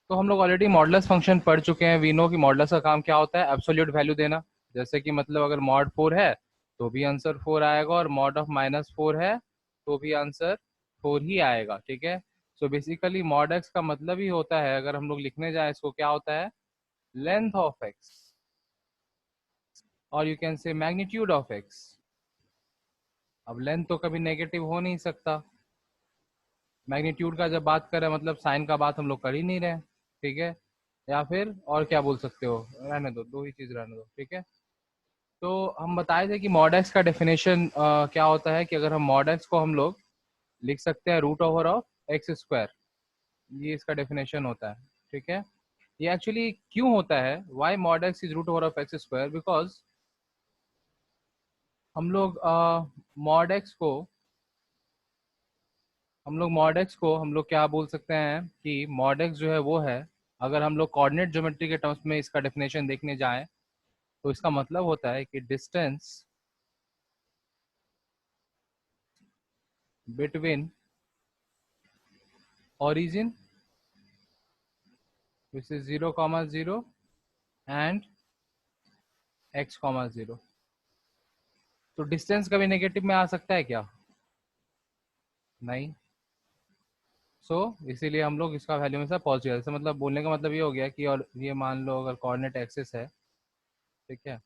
तो हम लोग ऑलरेडी मॉडुलस फंक्शन पढ़ चुके हैं। वी नो कि मॉडुलस का काम क्या होता है, एब्सोल्यूट वैल्यू देना। जैसे कि मतलब अगर मॉड 4 है तो भी आंसर 4 आएगा, और मॉड ऑफ -4 है तो भी आंसर 4 ही आएगा। ठीक है। सो बेसिकली मॉड एक्स का मतलब ही होता है, अगर हम लोग लिखने जाए इसको, क्या होता है, लेंथ ऑफ एक्स, और you can say magnitude of x. अब लेंथ तो कभी नेगेटिव हो नहीं सकता, मैग्नीट्यूड का जब बात करें मतलब साइन का बात हम लोग कर ही नहीं रहे। ठीक है। या फिर और क्या बोल सकते हो, रहने दो, दो ही चीज रहने दो। ठीक है। तो हम बताए थे कि मॉड एक्स का डेफिनेशन क्या होता है, कि अगर हम मॉड एक्स को हम लोग लिख सकते हैं root over of x square, ये इसका डेफिनेशन होता है। ठीक है। ये एक्चुअली क्यों होता है, Y mod x is root over of x square, because हम लोग मॉड एक्स को हम लोग क्या बोल सकते हैं कि मॉड एक्स जो है वो है, अगर हम लोग कोऑर्डिनेट ज्योमेट्री के टर्म्स में इसका डेफिनेशन देखने जाएं तो इसका मतलब होता है कि distance between origin, which is 0, 0 and x, 0। तो डिस्टेंस कभी नेगेटिव में आ सकता है क्या, नहीं। इसीलिए हम लोग इसका वैल्यू हमेशा पॉजिटिव, जैसे मतलब बोलने का मतलब ये हो गया कि, और ये मान लो अगर कोऑर्डिनेट एक्सिस है, ठीक है,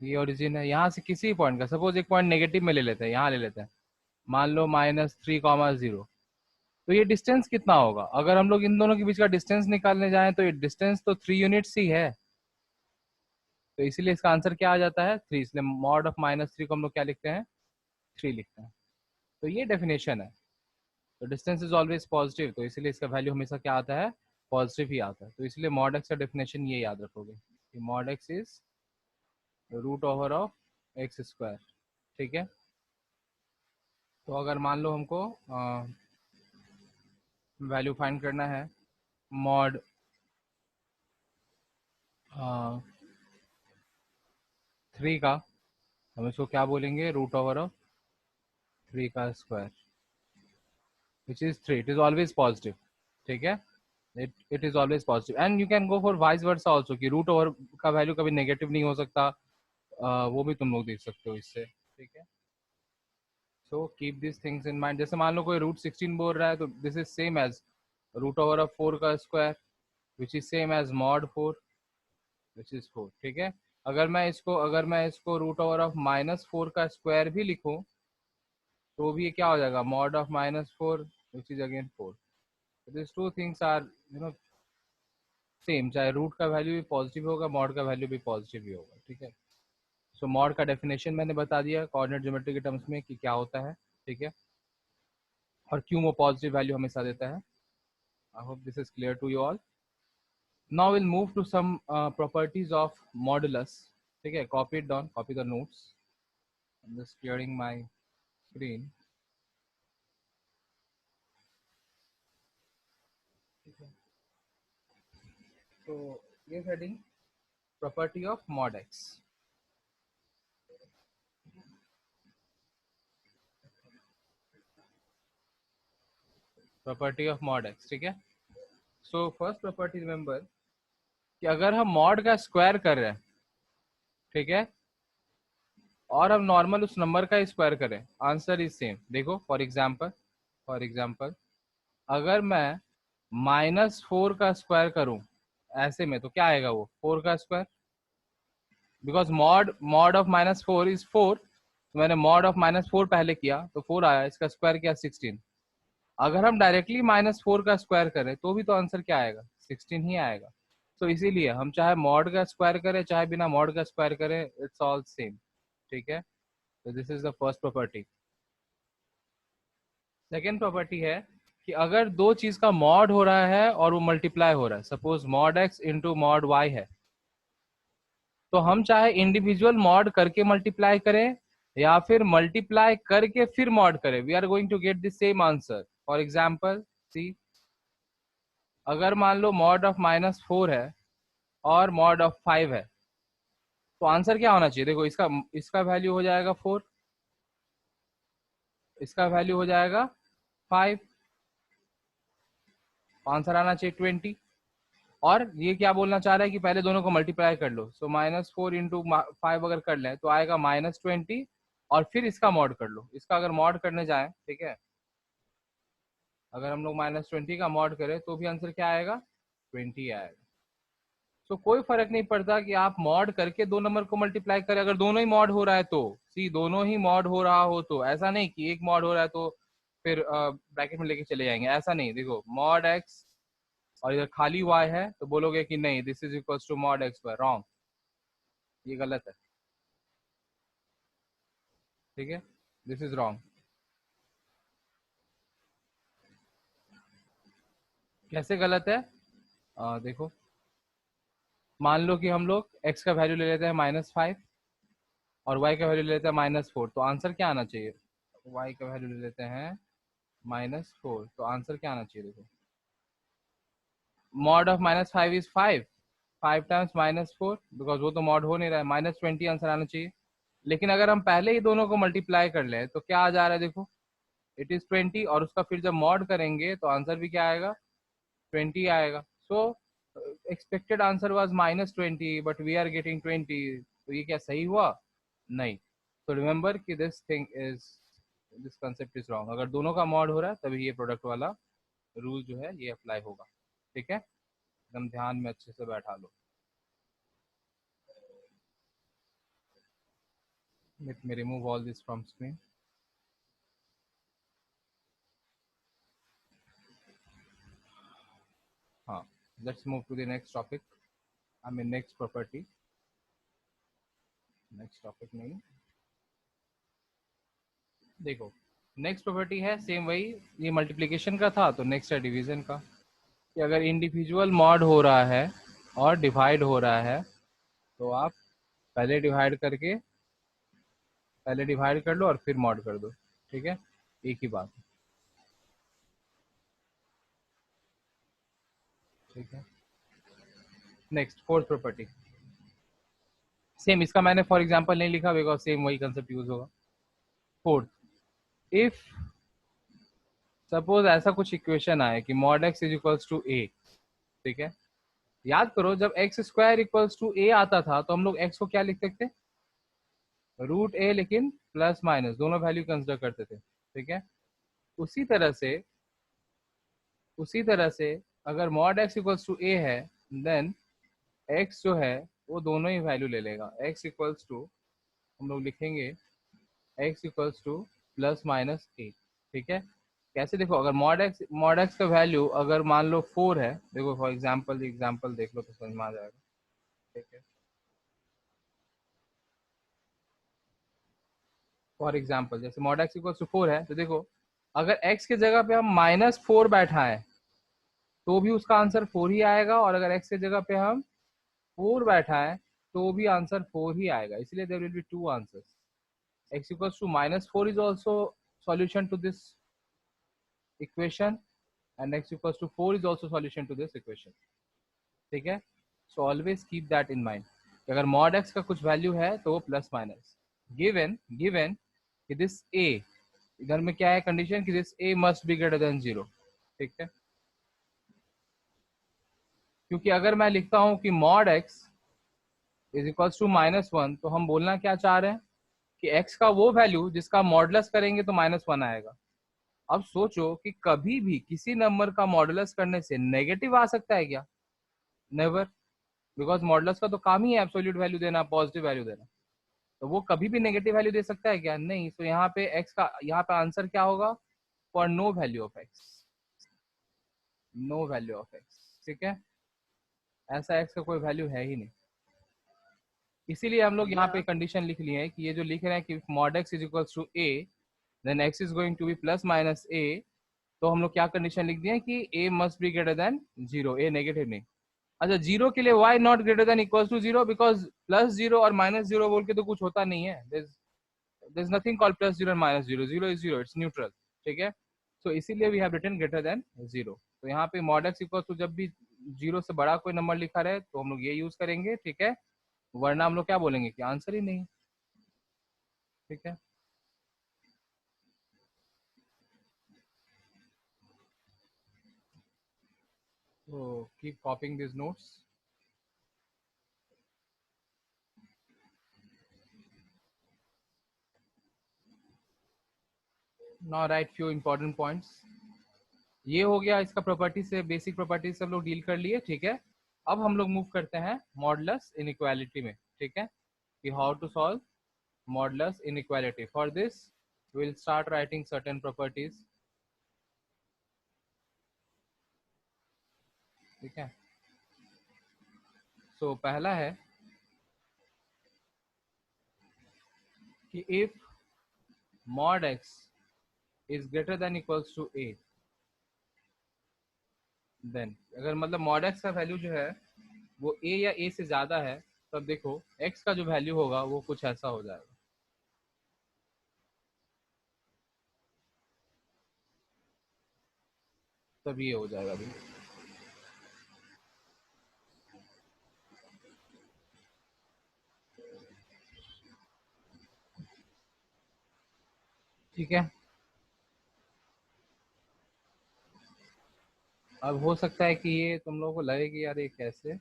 ये ओरिजिन है, यहाँ से किसी पॉइंट का, सपोज एक पॉइंट नेगेटिव में ले लेते हैं, यहाँ ले लेते हैं, मान लो -3, 0। तो ये डिस्टेंस कितना होगा, अगर हम लोग इन दोनों के बीच का डिस्टेंस निकालने जाएं तो ये डिस्टेंस तो 3 यूनिट्स ही है। तो इसीलिए इसका आंसर क्या आ जाता है, 3। इसलिए मॉड ऑफ -3 को हम लोग क्या लिखते हैं, 3 लिखते हैं। तो ये डेफिनेशन है। तो डिस्टेंस इज ऑलवेज पॉजिटिव, तो इसीलिए इसका वैल्यू हमेशा क्या आता है, पॉजिटिव ही आता है। तो इसलिए मॉड एक्स का डेफिनेशन ये याद रखोगे कि mod x is root over of x square. ठीक है। तो अगर मान लो हमको वैल्यू फाइंड करना है मॉड 3 का, हम इसको क्या बोलेंगे, रूट ओवर ऑफ 3 का square, which is 3। It is always positive. ठीक है। It is always positive, and you can go for vice versa also, कि रूट ओवर का वैल्यू कभी नेगेटिव नहीं हो सकता। वो भी तुम लोग देख सकते हो इससे। ठीक है। So keep this things in mind. जैसे मान लो कोई रूट 16 बोल रहा है, तो this is same as root over of 4 का square, which is same as mod 4, which is 4। ठीक है। अगर मैं इसको रूट ओवर ऑफ -4 का स्क्वायर भी लिखूं तो भी ये क्या हो जाएगा, mod of -4, which is again 4। This two things are same, चाहे रूट का वैल्यू भी पॉजिटिव होगा, मॉड का वैल्यू भी पॉजिटिव ही होगा। ठीक है। सो मॉड का डेफिनेशन मैंने बता दिया कोऑर्डिनेट ज्योमेट्री के टर्म्स में कि क्या होता है। ठीक है। और क्यों वो पॉजिटिव वैल्यू हमेशा देता है। I hope this is clear to you all. Now will move to some properties of modulus. ठीक है। Copy it down, copy the notes. I am just clearing my screen. तो ये heading property of mod x. Property of mod x. ठीक है। So first property remember कि अगर हम mod का स्क्वायर कर रहे हैं, ठीक है, और हम नॉर्मल उस नंबर का स्क्वायर करें, आंसर इज सेम। देखो फॉर एग्जाम्पल अगर मैं -4 का स्क्वायर करूं ऐसे में, तो क्या आएगा, वो 4 का square, because mod mod of -4 is 4। तो मैंने मॉड ऑफ -4 पहले किया तो 4 आया, इसका स्क्वायर किया 16। अगर हम डायरेक्टली -4 का स्क्वायर करें तो भी तो आंसर क्या आएगा, 16 ही आएगा। तो इसीलिए हम चाहे मॉड का स्क्वायर करें चाहे बिना मॉड का स्क्वायर करें, इट्स ऑल सेम। ठीक है। तो this is the first property. Second property है कि अगर दो चीज का मॉड हो रहा है और वो मल्टीप्लाई हो रहा है, suppose mod x into mod y है, तो हम चाहे इंडिविजुअल मॉड करके मल्टीप्लाई करें या फिर मल्टीप्लाई करके फिर मॉड करें, we are going to get the same answer. For example see, अगर मान लो मॉड ऑफ -4 है और मॉड ऑफ 5 है, तो आंसर क्या होना चाहिए, देखो इसका इसका वैल्यू हो जाएगा 4, इसका वैल्यू हो जाएगा 5, आंसर आना चाहिए 20। और ये क्या बोलना चाह रहा है कि पहले दोनों को मल्टीप्लाई कर लो, सो -4 इंटू 5 अगर कर लें तो आएगा -20, और फिर इसका मॉड कर लो। इसका अगर मॉड करने जाए, ठीक है, अगर हम लोग -20 का मॉड करें तो भी आंसर क्या आएगा, 20 आएगा। सो कोई फर्क नहीं पड़ता कि आप मॉड करके दो नंबर को मल्टीप्लाई करें, अगर दोनों ही मॉड हो रहा है तो, सी दोनों ही मॉड हो रहा हो तो, ऐसा नहीं कि एक मॉड हो रहा है तो फिर ब्रैकेट में लेके चले जाएंगे, ऐसा नहीं। देखो मॉड एक्स और इधर खाली y है तो बोलोगे कि नहीं this is equal to mod x y, wrong, ये गलत है, ठीक है, दिस इज रॉन्ग। कैसे गलत है, देखो मान लो कि हम लोग x का वैल्यू ले लेते हैं -5 और y का वैल्यू ले लेते हैं -4, तो आंसर क्या आना चाहिए, y का वैल्यू ले लेते हैं -4, तो आंसर क्या आना चाहिए, देखो mod of -5 is 5, 5 times -4, because वो तो मॉड हो नहीं रहा है, -20 आंसर आना चाहिए। लेकिन अगर हम पहले ही दोनों को मल्टीप्लाई कर लें तो क्या आ जा रहा है, देखो इट इज 20, और उसका फिर जब मॉड करेंगे तो आंसर भी क्या आएगा, 20 आएगा। So expected answer was -20 but we are getting 20, तो ये क्या सही हुआ, नहीं। तो रिमेंबर कि दिस कंसेप्ट इज रॉन्ग, अगर दोनों का मॉड हो रहा है तभी ये प्रोडक्ट वाला रूल जो है ये अप्लाई होगा, ठीक है, एकदम ध्यान में अच्छे से बैठा लो। Let me remove all this from screen. हाँ, let's move to the next topic, I mean next property, next topic नहीं, देखो नेक्स्ट प्रॉपर्टी है सेम वही, ये मल्टीप्लिकेशन का था तो नेक्स्ट है डिवीजन का, कि अगर इंडिविजुअल मॉड हो रहा है और डिवाइड हो रहा है तो आप पहले डिवाइड करके, पहले डिवाइड कर लो और फिर मॉड कर दो, ठीक है, एक ही बात, ठीक है। नेक्स्ट फोर्थ प्रॉपर्टी, सेम इसका मैंने फॉर एग्जांपल नहीं लिखा बिकॉज सेम वही कंसेप्ट यूज होगा। फोर्थ, इफ सपोज ऐसा कुछ इक्वेशन आए कि mod x is equals to a, ठीक है, याद करो जब x square equals to a आता था तो हम लोग एक्स को क्या लिखते थे, रूट ए, लेकिन प्लस माइनस दोनों वैल्यू कंसिडर करते थे, ठीक है। उसी तरह से उसी तरह से अगर मॉड एक्स इक्वल्स टू ए है देन एक्स जो है वो दोनों ही वैल्यू ले लेगा, एक्स इक्वल्स टू, हम लोग लिखेंगे x equals to plus minus a, ठीक है। कैसे, देखो अगर मॉड एक्स का वैल्यू अगर मान लो 4 है, देखो फॉर एग्जाम्पल देख लो तो समझ में आ जाएगा, ठीक है। फॉर एग्जाम्पल जैसे मॉड एक्स इक्वल्स टू 4 है तो देखो अगर x की जगह पे हम -4 बैठा है तो भी उसका आंसर 4 ही आएगा, और अगर x की जगह पे हम 4 बैठा है तो भी आंसर 4 ही आएगा, इसलिए there will be two answers. x equals to -4 is also solution to this equation and x equals to 4 is also solution to this equation, ठीक है। So always keep that in mind, अगर mod x का कुछ value है तो वो plus minus, given कि this a, इधर में क्या है कंडीशन कि this a must be greater than 0, ठीक है। क्योंकि अगर मैं लिखता हूं कि mod x is equals to -1 तो हम बोलना क्या चाह रहे हैं कि x का वो वैल्यू जिसका मॉडुलस करेंगे तो -1 आएगा। अब सोचो कि कभी भी किसी नंबर का मॉडुलस करने से नेगेटिव आ सकता है क्या, नेवर, बिकॉज मॉडुलस का तो काम ही है एब्सोल्यूट वैल्यू देना, पॉजिटिव वैल्यू देना, तो वो कभी भी नेगेटिव वैल्यू दे सकता है क्या, नहीं। तो यहाँ पे x का, यहाँ पे आंसर क्या होगा, for no value of x, no value of x, ठीक है, ऐसा x का कोई वैल्यू है ही नहीं। इसीलिए हम लोग यहाँ पे कंडीशन लिख लिए हैं कि ये जो लिख रहे हैं कि mod x is equals to a then x is going to be plus minus a, तो हम लोग क्या कंडीशन लिख दिए कि a must be greater than 0, a negative नहीं। अच्छा, जीरो के लिए y not greater than equals to 0, because +0 और -0 बोल के तो कुछ होता नहीं है, there's nothing called +0 and -0, 0 is 0, it's neutral, ठीक है। सो इसीलिए we have written greater than 0, तो यहाँ पे मॉड एक्स इक्वल्स टू जब भी 0 से बड़ा कोई नंबर लिखा रहे तो हम लोग ये यूज करेंगे, ठीक है, वरना हम लोग क्या बोलेंगे कि आंसर ही नहीं, ठीक है। So keep copying these notes. Now write few important points. ये हो गया इसका प्रॉपर्टी से, बेसिक प्रॉपर्टी से हम लोग डील कर लिए, ठीक है। अब हम लोग मूव करते हैं मॉडुलस इनइक्वालिटी में, ठीक है, कि how to solve modulus inequality. For this we will start writing certain properties, ठीक है. So पहला है कि if mod x is greater than equals to a, then अगर मतलब mod x का वैल्यू जो है वो a या a से ज्यादा है, तब देखो x का जो वैल्यू होगा वो कुछ ऐसा हो जाएगा. तब ये हो जाएगा अभी, ठीक है. अब हो सकता है कि ये तुम लोगों को लगे कि यार ये कैसे,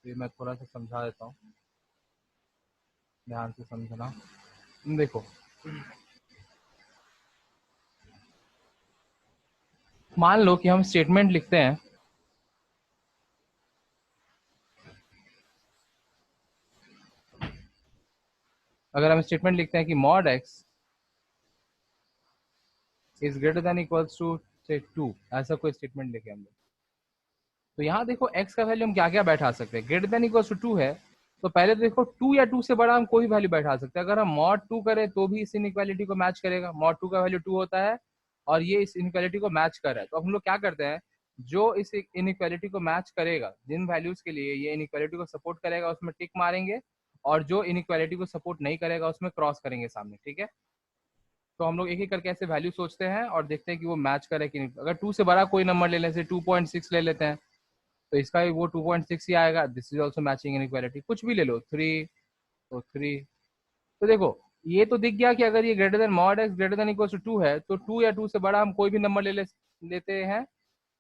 ये मैं थोड़ा सा समझा देता हूँ, ध्यान से समझना. देखो मान लो कि हम स्टेटमेंट लिखते हैं, अगर हम स्टेटमेंट लिखते हैं कि mod x is greater than equals to से 2, ऐसा कोई स्टेटमेंट लिखे हम लोग, तो यहाँ देखो x का वैल्यू हम क्या क्या बैठा सकते हैं. ग्रेटर देन इक्वल्स टू 2 है, तो पहले तो देखो 2 या 2 से बड़ा हम कोई वैल्यू बैठा सकते हैं. अगर हम mod 2 करें तो भी इस इनइक्वालिटी को मैच करेगा. mod 2 का वैल्यू 2 होता है और ये इस इनइक्वालिटी को मैच कर रहा है. तो अब हम लोग क्या करते हैं, जो इस इनइक्वालिटी को मैच करेगा, जिन वैल्यूज के लिए ये इनइक्वालिटी को सपोर्ट करेगा उसमें टिक मारेंगे, और जो इनइक्वालिटी को सपोर्ट नहीं करेगा उसमें क्रॉस करेंगे सामने, ठीक है. तो हम लोग एक एक करके ऐसे वैल्यू सोचते हैं और देखते हैं कि वो मैच करे कि नहीं. अगर 2 से बड़ा कोई नंबर ले लें, जैसे 2.6 ले लेते हैं, तो इसका भी वो 2.6 ही आएगा. This is also matching inequality. कुछ भी ले लो, 3 तो 3. तो देखो ये तो दिख गया कि अगर ये greater than mod x greater than equal to 2 है, तो 2 या 2 से बड़ा हम कोई भी नंबर लेते हैं,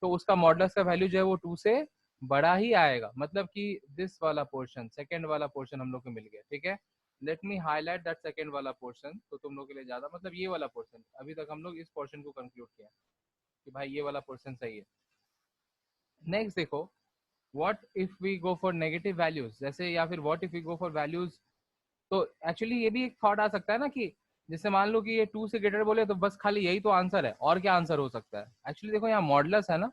तो उसका मॉडुलस का वैल्यू जो है वो 2 से बड़ा ही आएगा. मतलब कि दिस वाला पोर्शन, सेकेंड वाला पोर्शन हम लोग को मिल गया, ठीक है. Late me highlight that second वाला पोर्शन, तो तुम लोग के लिए ज्यादा, मतलब ये वाला पोर्शन, अभी तक हम लोग इस पोर्शन को कंक्लूड किया कि भाई ये वाला पोर्शन सही है. नेक्स्ट देखो, what if we go for negative values, जैसे, या फिर what if we go for values. तो एक्चुअली ये भी एक थॉट आ सकता है ना, कि जैसे मान लो कि ये 2 से ग्रेटर बोले तो बस खाली यही तो आंसर है, और क्या आंसर हो सकता है. एक्चुअली देखो यहाँ मॉडुलस है ना,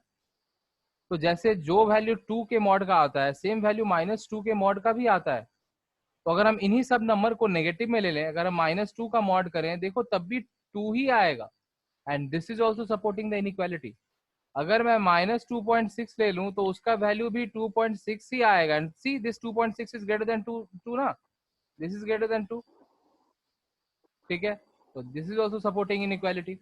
तो जैसे जो वैल्यू 2 के मॉड का आता है, सेम वैल्यू -2 के मॉड का भी आता है. तो अगर हम इन्हीं सब नंबर को नेगेटिव में ले लें, अगर हम -2 का मॉड करें, देखो तब भी 2 ही आएगा. And this is also supporting the inequality. अगर मैं -2.6 ले लूं तो उसका वैल्यू भी 2.6 ही आएगा. And see this 2.6 is greater then 2 ना, दिस इज ग्रेटर देन 2, ठीक है. तो this is also supporting inequality.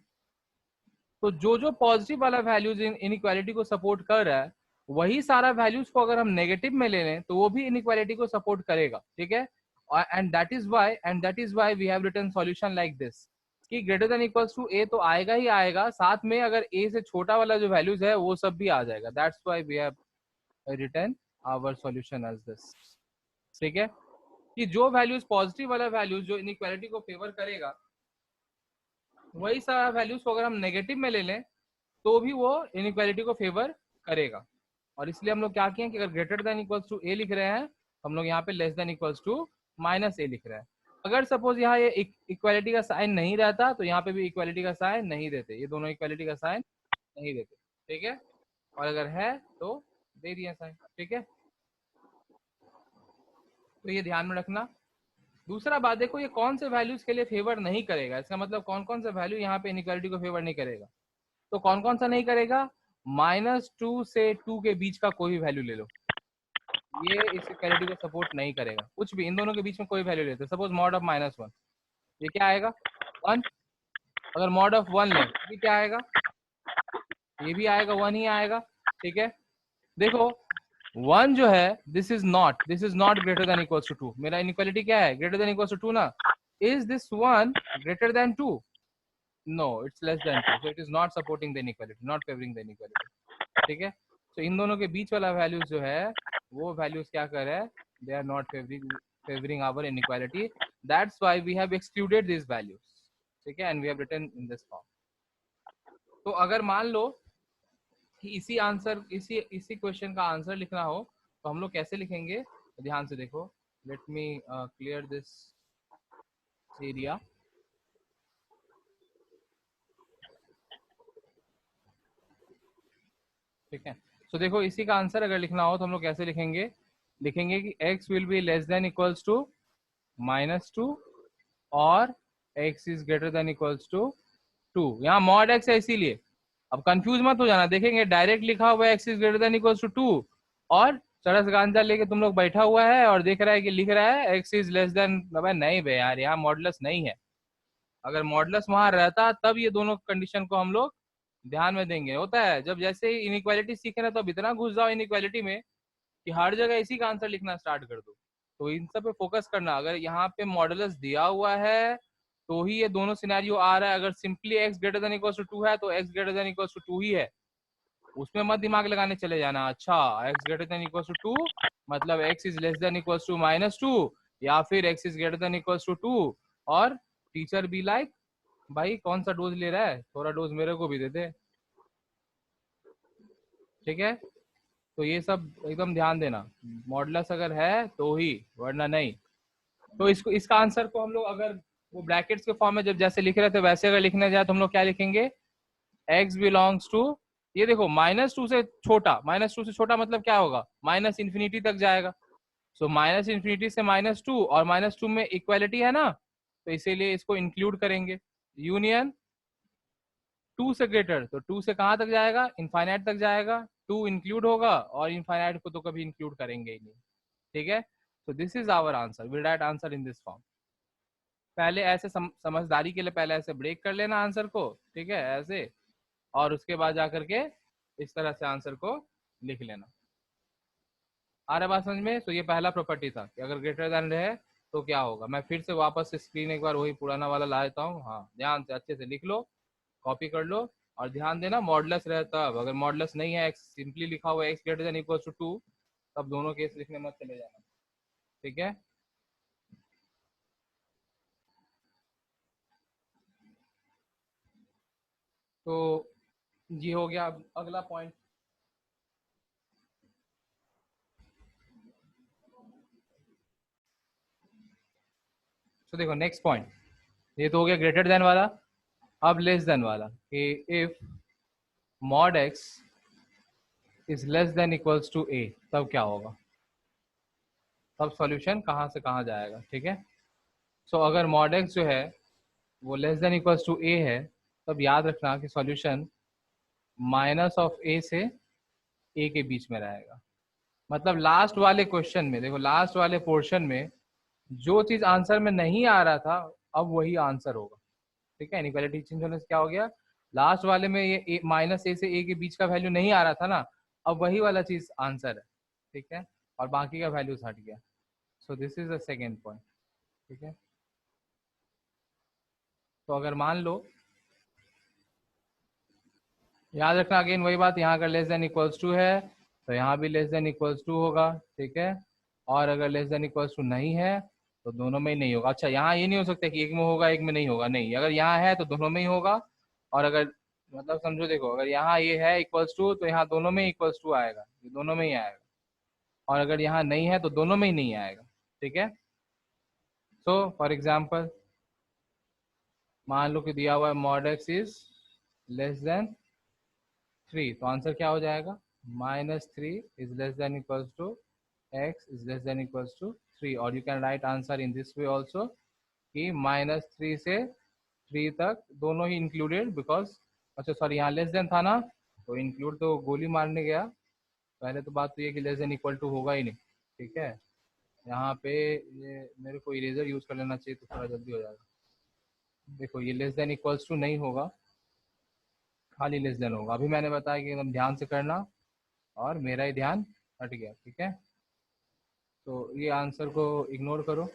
तो जो जो पॉजिटिव वाला वैल्यूज इनइक्वालिटी को सपोर्ट कर रहा है, वही सारा वैल्यूज को अगर हम नेगेटिव में ले लें तो वो भी इनइक्वालिटी को सपोर्ट करेगा, ठीक है. And that is why we have written solution like this, कि greater than equals to a तो आएगा ही आएगा, साथ में अगर ए से छोटा वाला जो वैल्यूज है वो सब भी आ जाएगा. That's why we have written our solution as this, ठीक है. कि जो वैल्यूज पॉजिटिव वाला वैल्यूज जो इनइक्वालिटी को फेवर करेगा, वही सारा वैल्यूज को अगर हम नेगेटिव में ले लें तो भी वो इनइक्वालिटी को फेवर करेगा. और इसलिए हम लोग क्या किए कि अगर greater than equals to a लिख रहे हैं, हम लोग यहाँ पे less than equals to -a लिख रहे हैं. अगर सपोज यहाँ ये इक्वालिटी का साइन नहीं रहता तो यहाँ पे भी इक्वालिटी का साइन नहीं देते, ये दोनों इक्वालिटी का साइन नहीं देते, ठीक है. और अगर है तो दे दिया साइन, ठीक है. तो ये ध्यान में रखना. दूसरा बात देखो, ये कौन से वैल्यूज के लिए फेवर नहीं करेगा, इसका मतलब कौन कौन सा वैल्यू यहाँ पे इनइक्वालिटी को फेवर नहीं करेगा. तो कौन कौन सा नहीं करेगा, -2 से 2 के बीच का कोई भी वैल्यू ले लो, ये इस इक्वालिटी को सपोर्ट नहीं करेगा. कुछ भी इन दोनों के बीच में कोई वैल्यू लेते, सपोज मॉड ऑफ -1, ये क्या आएगा 1. अगर मॉड ऑफ 1 लें, ये क्या आएगा, ये भी आएगा 1 ही आएगा, ठीक है. देखो 1 जो है, this is not greater than equals to 2. मेरा इनइक्वालिटी क्या है, ग्रेटर देन इक्वल्स टू 2 ना. Is this 1 greater than 2? No, it's less than 2. So it is not supporting the inequality, not favoring the inequality. ठीक है. तो इन दोनों के बीच वाला वैल्यूज जो है वो वैल्यूज क्या कर रहा है, they are not favouring our inequality, that's why we have excluded this values, ठीक है, and we have written in this form. तो अगर मान लो कि इसी आंसर इसी इसी क्वेश्चन का आंसर लिखना हो तो हम लोग कैसे लिखेंगे, ध्यान से देखो, let me clear this area. ठीक है, तो देखो इसी का आंसर अगर लिखना हो तो हम लोग कैसे लिखेंगे, लिखेंगे कि x will be less than equals to -2 और x is greater than equals to 2। यहाँ मॉड x है इसीलिए, अब कंफ्यूज मत हो जाना, देखेंगे डायरेक्ट लिखा हुआ है x is greater than equals to 2 और चरस गांजा लेके तुम लोग बैठा हुआ है और देख रहा है कि लिख रहा है x इज लेस देन, नहीं बे यार, यहाँ मॉडुलस नहीं है। अगर मॉडुलस वहां रहता तब ये दोनों कंडीशन को हम लोग ध्यान में देंगे। होता है जब जैसे ही इनइक्वालिटी सीखे ना तो अब इतना घुस जाओ इनइक्वालिटी में कि हर जगह इसी का आंसर लिखना स्टार्ट कर दो। तो इन सब पे फोकस करना, अगर यहाँ पे मॉडुलस दिया हुआ है तो ही ये दोनों सिनेरियो आ रहा है। अगर simply x greater than equals to 2 है तो x greater than equals to 2 ही है, उसमें मत दिमाग लगाने चले जाना। अच्छा x greater than equals to 2 मतलब x is less than equals to -2 या फिर x is greater than equals to 2 और टीचर बी लाइक भाई कौन सा डोज ले रहा है, थोड़ा डोज मेरे को भी दे दे। ठीक है, तो ये सब एकदम ध्यान देना, मॉडुलस अगर है तो ही, वरना नहीं। तो इसको इसका आंसर को हम लोग अगर वो ब्रैकेट्स के फॉर्म में जब जैसे लिख रहे थे वैसे अगर लिखने जाए तो हम लोग क्या लिखेंगे, x बिलोंग्स टू, ये देखो -2 से छोटा, -2 से छोटा मतलब क्या होगा, माइनस इन्फिनिटी तक जाएगा। सो माइनस इन्फिनिटी से -2 और -2 में इक्वालिटी है ना, तो इसीलिए इसको इंक्लूड करेंगे। यूनियन 2 से ग्रेटर, तो 2 से कहाँ तक जाएगा, इनफाइनाइट तक जाएगा, 2 इंक्लूड होगा और इनफाइनाइट को तो कभी इंक्लूड करेंगे ही नहीं। ठीक है, तो this is our answer, will write answer in this form. पहले ऐसे समझदारी के लिए पहले ऐसे ब्रेक कर लेना आंसर को, ठीक है ऐसे, और उसके बाद जाकर के इस तरह से आंसर को लिख लेना। आ रहा बात समझ में। तो ये पहला प्रॉपर्टी था कि अगर ग्रेटर देन रहे तो क्या होगा। मैं फिर से वापस से स्क्रीन एक बार वही पुराना वाला ला देता हूँ, हाँ ध्यान से अच्छे से लिख लो, कॉपी कर लो और ध्यान देना मॉडुलस रहता, अगर मॉडुलस नहीं है, एक्स सिंपली लिखा हुआ है x greater than equal to 2, तब दोनों केस लिखने मत चले जाना। ठीक है, तो ये हो गया। अगला पॉइंट, तो देखो नेक्स्ट पॉइंट, ये तो हो गया ग्रेटर देन वाला। अब लेस देन वाला कि if mod x is less than equals to a, तब क्या होगा, तब सॉल्यूशन कहाँ से कहाँ जाएगा। ठीक है, सो अगर मॉड एक्स जो है वो लेस देन इक्वल्स टू ए है, तब याद रखना कि सॉल्यूशन माइनस ऑफ ए से ए के बीच में रहेगा। मतलब लास्ट वाले क्वेश्चन में देखो, लास्ट वाले पोर्शन में जो चीज आंसर में नहीं आ रहा था अब वही आंसर होगा। ठीक है, इनइक्वालिटी चेंज होने से क्या हो गया, लास्ट वाले में ये माइनस ए से ए के बीच का वैल्यू नहीं आ रहा था ना, अब वही वाला चीज आंसर है। ठीक है, और बाकी का वैल्यूज हट गया। So this is the second point. ठीक है, तो अगर मान लो, याद रखना अगेन वही बात, यहाँ अगर लेस देन इक्वल्स टू है तो यहाँ भी लेस देन इक्वल्स टू होगा। ठीक है, और अगर लेस देन इक्वल्स टू नहीं है तो दोनों में ही नहीं होगा। अच्छा यहाँ ये नहीं हो सकता कि एक में होगा एक में नहीं होगा, नहीं, अगर यहाँ है तो दोनों में ही होगा। और अगर मतलब समझो देखो, अगर यहाँ ये है इक्वल्स टू तो यहाँ दोनों में इक्वल्स टू आएगा, ये दोनों में ही आएगा। और अगर यहाँ नहीं है तो दोनों में ही नहीं आएगा। ठीक है, सो फॉर एग्जाम्पल मान लो कि दिया हुआ है mod x is less than 3, तो आंसर क्या हो जाएगा, -3 is less than equals to x is less than equals to 3। और you can write answer in this way also कि -3 से 3 तक दोनों ही इंक्लूडेड, बिकॉज अच्छा सॉरी यहाँ लेस देन था ना, तो इंक्लूड तो गोली मारने गया। पहले तो बात तो ये कि लेस देन इक्वल टू होगा ही नहीं। ठीक है, यहाँ पे ये मेरे को इरेजर यूज कर लेना चाहिए तो थोड़ा जल्दी हो जाएगा। देखो ये लेस देन इक्वल्स टू नहीं होगा, खाली लेस देन होगा। अभी मैंने बताया कि एकदम ध्यान से करना और मेरा ही ध्यान हट गया। ठीक है, तो ये आंसर को इग्नोर करो,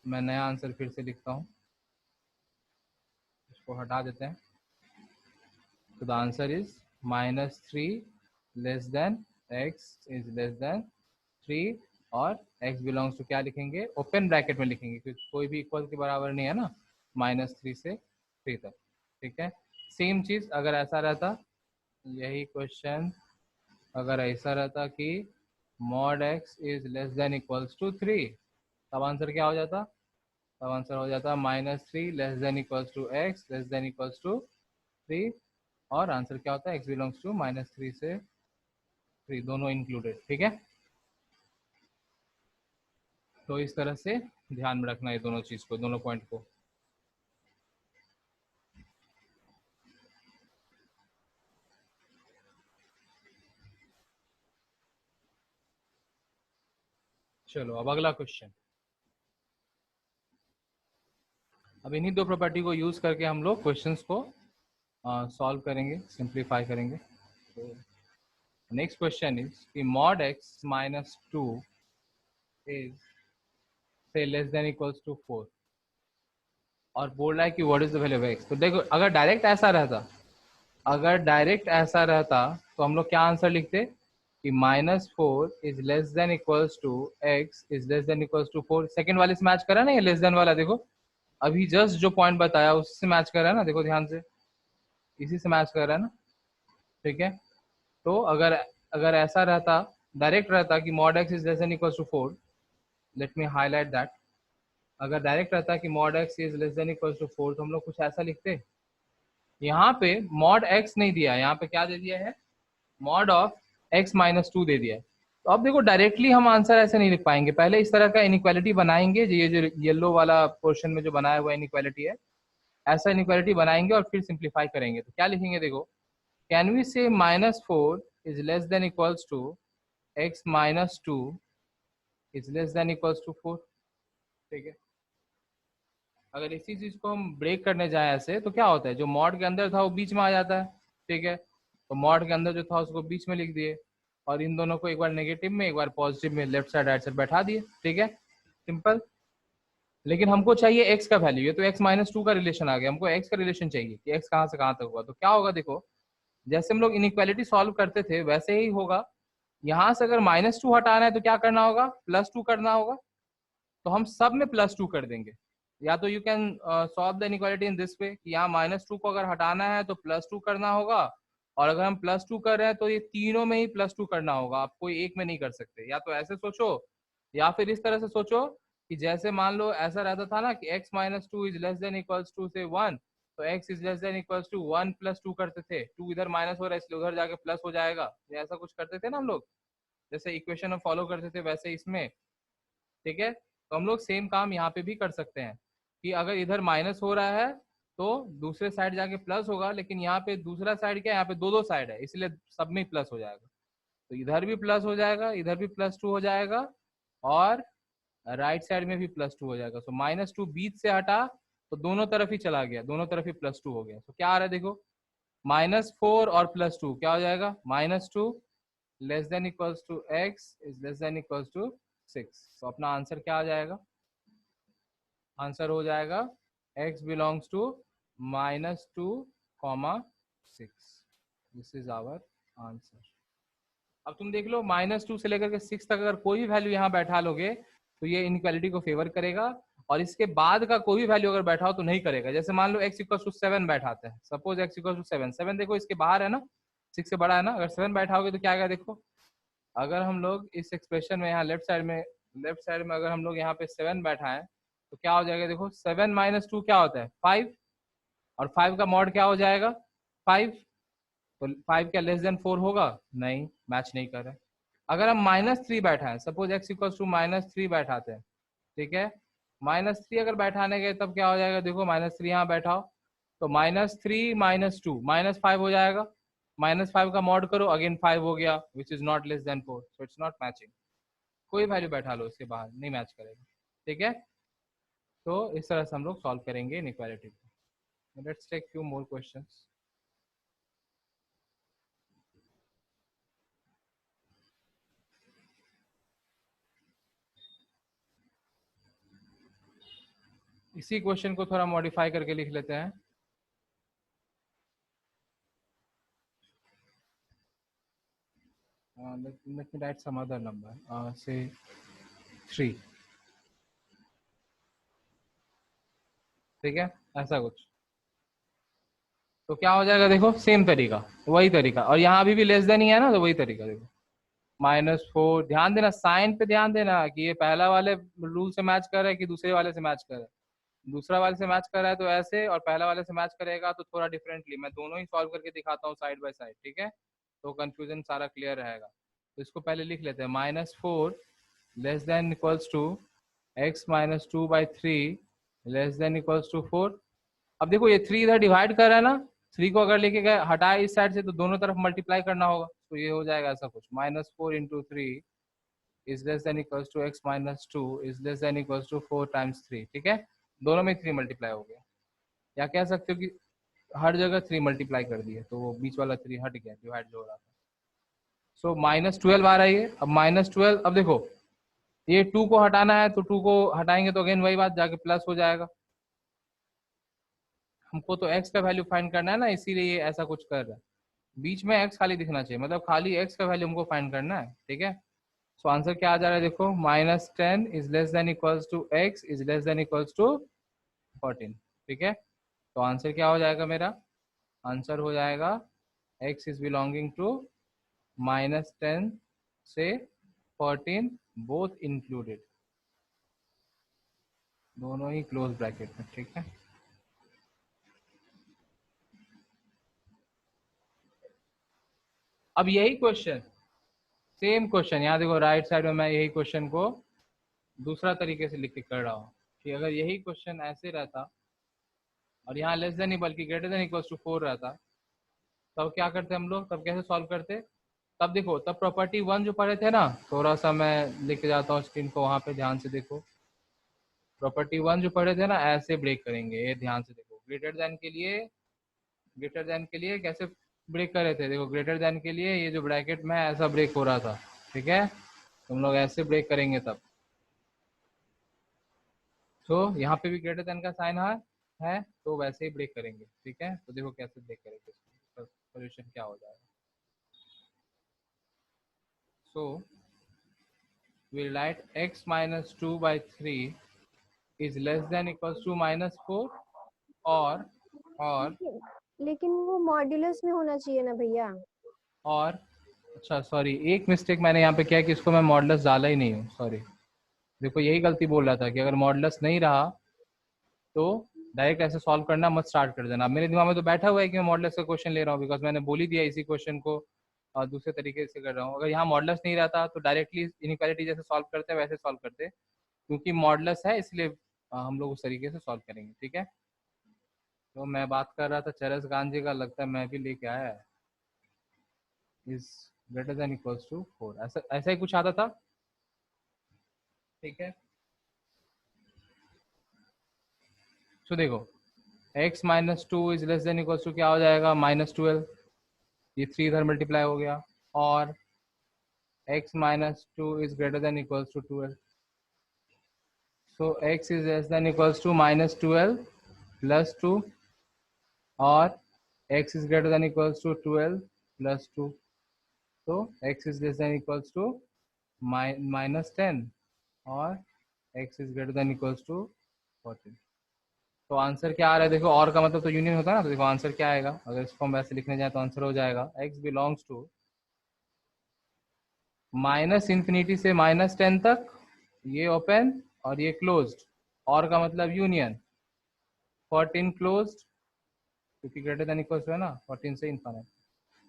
मैं नया आंसर फिर से लिखता हूँ, इसको हटा देते हैं। तो the answer is -3 less then x is less than 3 और x बिलोंग्स टू क्या लिखेंगे, ओपन ब्रैकेट में लिखेंगे क्योंकि कोई भी इक्वल के बराबर नहीं है ना, -3 से 3 तक। ठीक है, सेम चीज अगर ऐसा रहता, यही क्वेश्चन अगर ऐसा रहता कि mod x is less than equals to 3, तब आंसर क्या हो जाता, तब आंसर हो जाता -3 less than equals to x less than equals to 3, और आंसर क्या होता है, x बिलोंग्स टू -3 से 3 दोनों इंक्लूडेड। ठीक है, तो इस तरह से ध्यान में रखना है दोनों चीज को, दोनों पॉइंट को। चलो अब अगला क्वेश्चन। अब इन्हीं दो प्रॉपर्टी को यूज करके हम लोग क्वेश्चंस को सॉल्व करेंगे, सिंप्लीफाई करेंगे। तो नेक्स्ट क्वेश्चन इज कि मॉड x -2 इज से लेस देन इक्वल्स टू 4, और बोल रहा है कि what is the value of x। तो देखो अगर डायरेक्ट ऐसा रहता, अगर डायरेक्ट ऐसा रहता तो हम लोग क्या आंसर लिखते कि -4 is less than equals to x is less than equals to 4। Second वाले से मैच करा ना, ये लेस देन वाला देखो, अभी जस्ट जो पॉइंट बताया उससे मैच कर रहा है ना, देखो ध्यान से, इसी से मैच कर रहा है ना। ठीक है, तो अगर अगर ऐसा रहता, डायरेक्ट रहता कि mod x is less than equals to 4, let me highlight that. अगर डायरेक्ट रहता कि mod x is less than equals to 4, तो हम लोग कुछ ऐसा लिखते, यहाँ पे मॉड x नहीं दिया है, यहाँ पे क्या दे दिया है, मॉड ऑफ x-2 दे दिया है। तो अब देखो डायरेक्टली हम आंसर ऐसे नहीं लिख पाएंगे, पहले इस तरह का इनइक्वालिटी बनाएंगे, ये जो येलो वाला पोर्शन में जो बनाया हुआ इनइक्वालिटी है, ऐसा इनइक्वालिटी बनाएंगे और फिर सिंप्लीफाई करेंगे। तो क्या लिखेंगे देखो, can we say -4 is less than equals to x-2 is less than equals to 4। ठीक है, अगर इसी चीज को हम ब्रेक करने जाए ऐसे तो क्या होता है, जो मॉड के अंदर था वो बीच में आ जाता है। ठीक है, तो मॉड के अंदर जो था उसको बीच में लिख दिए, और इन दोनों को एक बार नेगेटिव में एक बार पॉजिटिव में लेफ्ट साइड राइट साइड बैठा दिए। ठीक है, सिंपल। लेकिन हमको चाहिए एक्स का वैल्यू, ये तो x-2 का रिलेशन आ गया, हमको एक्स का रिलेशन चाहिए कि एक्स कहाँ से कहाँ तक हुआ। तो क्या होगा देखो, जैसे हम लोग इनइक्वालिटी सॉल्व करते थे वैसे ही होगा। यहाँ से अगर -2 हटाना है तो क्या करना होगा, +2 करना होगा। तो हम सब में +2 कर देंगे, या तो you can solve the inequality in this वे कि यहाँ -2 को अगर हटाना है तो +2 करना होगा, और अगर हम +2 कर रहे हैं तो ये तीनों में ही +2 करना होगा, आप कोई एक में नहीं कर सकते। या तो ऐसे सोचो, या फिर इस तरह से सोचो कि जैसे मान लो ऐसा रहता था ना कि x-2 is less than equals to से 1, तो x is less than equals to 1 + 2 करते थे, 2 इधर माइनस हो रहा है इसलिए उधर जाके प्लस हो जाएगा, ये ऐसा कुछ करते थे ना हम लोग, जैसे इक्वेशन हम फॉलो करते थे वैसे इसमें। ठीक है, तो हम लोग सेम काम यहाँ पे भी कर सकते हैं कि अगर इधर माइनस हो रहा है तो दूसरे साइड जाके प्लस होगा, लेकिन यहाँ पे दूसरा साइड क्या है, यहाँ पे दो दो साइड है इसलिए सब में प्लस हो जाएगा। तो इधर भी प्लस हो जाएगा, इधर भी +2 हो जाएगा, और राइट साइड में भी +2 हो जाएगा। सो -2 बीच से हटा तो दोनों तरफ ही चला गया, दोनों तरफ ही +2 हो गया। तो क्या आ रहा है देखो, -4 और +2 क्या हो जाएगा, -2 less than equals to x is less than equals to 6। तो अपना आंसर क्या आ जाएगा, आंसर हो जाएगा x belongs to -2, 6। This is our answer. अब तुम देख लो, -2 से लेकर के 6 तक अगर कोई भी वैल्यू यहाँ बैठा लोगे तो ये इनइक्वालिटी को फेवर करेगा, और इसके बाद का कोई भी वैल्यू अगर बैठाओ तो नहीं करेगा। जैसे मान लो x = 7 बैठाते हैं, सपोज x = 7, 7 देखो इसके बाहर है ना, 6 से बड़ा है ना, अगर 7 बैठाओगे तो क्या आएगा देखो, अगर हम लोग इस एक्सप्रेशन में यहाँ लेफ्ट साइड में अगर हम लोग यहाँ पे 7 बैठाएं तो क्या हो जाएगा देखो, 7 - 2 क्या होता है, 5, और 5 का मॉड क्या हो जाएगा, 5। तो 5 क्या लेस देन 4 होगा, नहीं, मैच नहीं कर रहा है। अगर हम -3 बैठाएं, सपोज x = -3 बैठाते हैं, ठीक है, -3 अगर बैठाने गए तब क्या हो जाएगा देखो, -3 यहाँ बैठाओ तो -3 - 2 -5 हो जाएगा, -5 का मॉड करो अगेन 5 हो गया, which is not less than 4, so it's not matching. कोई वैल्यू बैठा लो इसके बाहर नहीं मैच करेगा। ठीक है, तो इस तरह से हम लोग सॉल्व करेंगे इनइक्वालिटी को। Let's take few more questions. इसी क्वेश्चन को थोड़ा मॉडिफाई करके लिख लेते हैं। let me write some other number, say 3, ठीक है, ऐसा कुछ। तो क्या हो जाएगा देखो, सेम तरीका, वही तरीका, और यहाँ अभी भी लेस देन ही है ना, तो वही तरीका देखो, -4। ध्यान देना साइन पे, ध्यान देना कि ये पहला वाले रूल से मैच कर रहा है कि दूसरे वाले से मैच कर रहा है। दूसरा वाले से मैच कर रहा है तो ऐसे, और पहला वाले से मैच करेगा तो थोड़ा डिफरेंटली। मैं दोनों ही सॉल्व करके दिखाता हूँ साइड बाय साइड, ठीक है, तो कंफ्यूजन सारा क्लियर रहेगा। तो इसको पहले लिख लेते हैं, -4 less than equals to x-2/3 less than equals to 4। अब देखो ये 3 इधर डिवाइड कर रहा है ना, 3 को अगर लेके गए हटाए इस साइड से तो दोनों तरफ मल्टीप्लाई करना होगा, तो ये हो जाएगा ऐसा कुछ, -4 × 3 is less than equals to x-2 is less than equals to 4 × 3, ठीक है, दोनों में 3 मल्टीप्लाई हो गया। या कह सकते हो कि हर जगह 3 मल्टीप्लाई कर दिए, तो वो बीच वाला 3 हट गया, डिवाइड जो हो रहा था। सो -12 आ रहा है ये। अब -12, अब देखो ये 2 को हटाना है, तो 2 को हटाएंगे तो अगेन वही बात, जाके प्लस हो जाएगा। हमको तो x का वैल्यू फाइंड करना है ना, इसीलिए ये ऐसा कुछ कर रहा है। बीच में x खाली दिखना चाहिए, मतलब खाली x का वैल्यू हमको फाइंड करना है, ठीक है। सो आंसर क्या आ जा रहा है देखो, -10 is less than equals to x is less than equals to 14, ठीक है। तो आंसर क्या हो जाएगा मेरा, आंसर हो जाएगा x इज बिलोंगिंग टू -10 से 14 बोथ इंक्लूडेड, दोनों ही क्लोज ब्रैकेट में, ठीक है। अब यही क्वेश्चन, सेम क्वेश्चन, यहाँ देखो राइट साइड में मैं यही क्वेश्चन को दूसरा तरीके से लिख के कर रहा हूँ कि अगर यही क्वेश्चन ऐसे रहता और यहाँ लेस देन ही बल्कि ग्रेटर देन इक्वल्स टू 4 रहता, तब क्या करते हम लोग, तब कैसे सॉल्व करते। तब देखो, तब प्रॉपर्टी 1 जो पढ़े थे ना, थोड़ा सा मैं लेके जाता हूँ स्क्रीन को, वहां पे ध्यान से देखो। प्रॉपर्टी 1 जो पढ़े थे ना, ऐसे ब्रेक करेंगे, ये ध्यान से देखो। ग्रेटर देन के लिए, ग्रेटर देन के लिए कैसे ब्रेक कर रहे थे, देखो ग्रेटर देन के लिए ये जो ब्रैकेट में ऐसा ब्रेक हो रहा था, ठीक है, तुम लोग ऐसे ब्रेक करेंगे तब। तो यहाँ पे भी ग्रेटर देन का साइन है, तो वैसे ही ब्रेक करेंगे, ठीक है। तो देखो कैसे ब्रेक करेंगे, सोल्यूशन क्या हो जाएगा। सो we'll write x-2/3 is less than equals to -4, और लेकिन वो मॉड्यूलस में होना चाहिए ना भैया। और अच्छा सॉरी, एक मिस्टेक मैंने यहाँ पे किया कि इसको मैं मॉडुलस डाला ही नहीं हूँ, सॉरी। देखो यही गलती बोल रहा था कि अगर मॉडुलस नहीं रहा तो डायरेक्ट ऐसे सॉल्व करना मत स्टार्ट कर देना। मेरे दिमाग में तो बैठा हुआ है कि मैं मॉडुलस का क्वेश्चन ले रहा हूँ, बिकॉज मैंने बोल ही दिया इसी क्वेश्चन को दूसरे तरीके से कर रहा हूँ। अगर यहाँ मॉडुलस नहीं रहता तो डायरेक्टली इनइक्वालिटी जैसे सॉल्व करते हैं वैसे सॉल्व करते, क्योंकि मॉडुलस है इसलिए हम लोग उस तरीके से सॉल्व करेंगे, ठीक है। तो मैं बात कर रहा था चरस गांधी का, लगता है मैं भी लेके आया है, is greater than equals to 4, ऐसा ऐसा ही कुछ आता था, ठीक है। तो देखो x-2 is less than equals to क्या हो जाएगा, -12, ये 3 इधर मल्टीप्लाई हो गया, और x-2 is greater than equals to 12, so x is less than equals to -12 plus 2, और x is greater than equals to 12 plus 2, तो x is less than equals to -10, और x is greater than equals to 14। तो answer क्या आ रहा है देखो, और का मतलब तो यूनियन होता है ना, तो देखो आंसर क्या आएगा, अगर इसको हम वैसे लिखने जाए तो आंसर हो जाएगा x बिलोंग्स टू -∞ से -10 तक, ये ओपन और ये क्लोज्ड, और का मतलब यूनियन, 14 क्लोज्ड, क्योंकि ग्रेटर देन इक्वल्स है ना 14 से इन्फाइनाइट।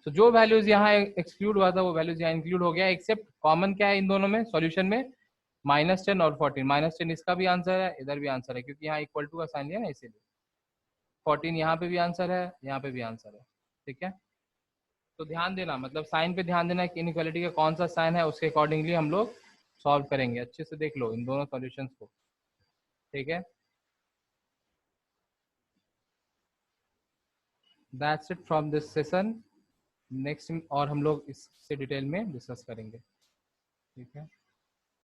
तो जो वैल्यूज यहाँ एक्सक्लूड हुआ था वो वैल्यूज यहाँ इंक्लूड हो गया, एक्सेप्ट कॉमन क्या है इन दोनों में सॉल्यूशन में, -10 और 14। -10 इसका भी आंसर है, इधर भी आंसर है, क्योंकि यहाँ इक्वल टू का साइन लिया ना इसीलिए। 14 यहाँ पे भी आंसर है, यहाँ पे भी आंसर है, ठीक है। तो ध्यान देना, मतलब साइन पे ध्यान देना कि इनइक्वालिटी का कौन सा साइन है, उसके अकॉर्डिंगली हम लोग सॉल्व करेंगे। अच्छे से देख लो इन दोनों सॉल्यूशंस को, ठीक है। That's it from this session. Next और हम लोग इससे डिटेल में डिस्कस करेंगे, ठीक है।